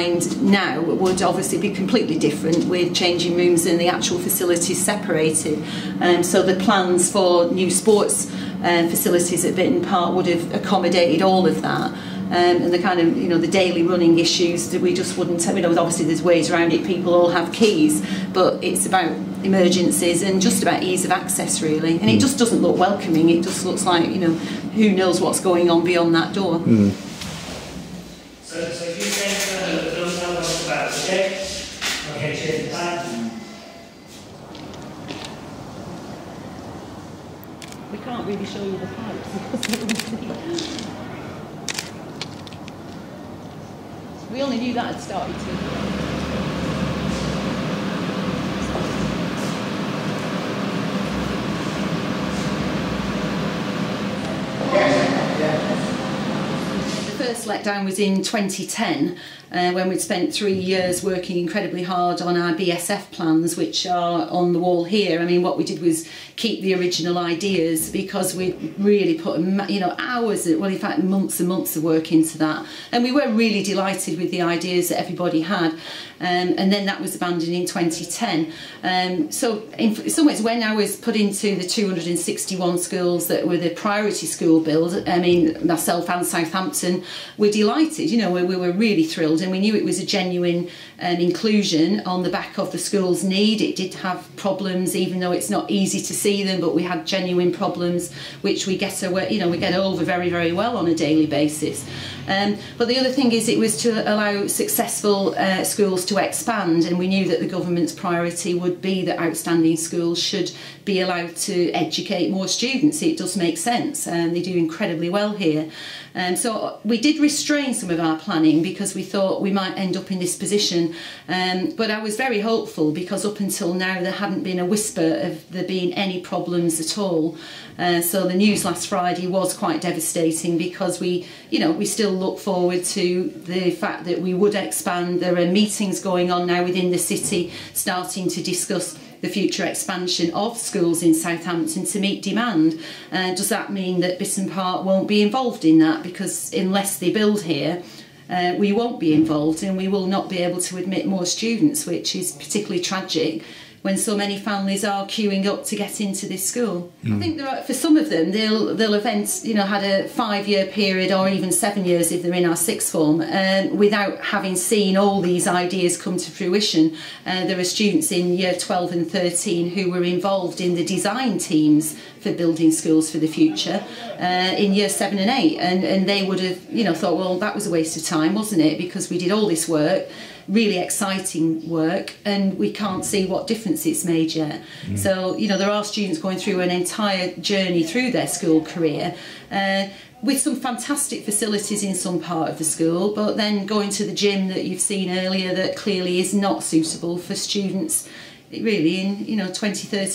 designed now would obviously be completely different, with changing rooms and the actual facilities separated. So the plans for new sports facilities at Bitterne Park would have accommodated all of that. And the kind of, the daily running issues that we just wouldn't, obviously there's ways around it, people all have keys, but it's about emergencies and just about ease of access really. And it just doesn't look welcoming, it just looks like, who knows what's going on beyond that door. So if you think don't tell us about it, okay? Okay, cheers, bye. We can't really show you the pipes. We only knew that had started to. The first letdown was in 2010, when we'd spent 3 years working incredibly hard on our BSF plans, which are on the wall here. I mean, what we did was keep the original ideas, because we really put hours, well in fact months and months of work into that, and we were really delighted with the ideas that everybody had. And then that was abandoned in 2010. So in some ways, when I was put into the 261 schools that were the priority school build, I mean, myself and Southampton were delighted, we were really thrilled, and we knew it was a genuine inclusion on the back of the school's need. It did have problems, even though it's not easy to see them, but we had genuine problems which we get over very, very well on a daily basis. But the other thing is, it was to allow successful schools to expand, and we knew that the government's priority would be that outstanding schools should be allowed to educate more students. It does make sense, and they do incredibly well here. So we did restrain some of our planning because we thought we might end up in this position, but I was very hopeful, because up until now there hadn't been a whisper of there being any problems at all. So the news last Friday was quite devastating, because we still look forward to the fact that we would expand. There are meetings going on now within the city starting to discuss the future expansion of schools in Southampton to meet demand. Does that mean that Bitterne Park won't be involved in that? Because unless they build here, we won't be involved, and we will not be able to admit more students, which is particularly tragic when so many families are queuing up to get into this school. I think for some of them, they'll have had a 5-year period, or even 7 years if they're in our sixth form, without having seen all these ideas come to fruition. There are students in year 12 and 13 who were involved in the design teams for building schools for the future in year 7 and 8, and they would have thought, well, that was a waste of time, wasn't it, because we did all this work, really exciting work, and we can't see what difference it's made yet. So there are students going through an entire journey through their school career with some fantastic facilities in some part of the school, but then going to the gym that you've seen earlier that clearly is not suitable for students really in 2013.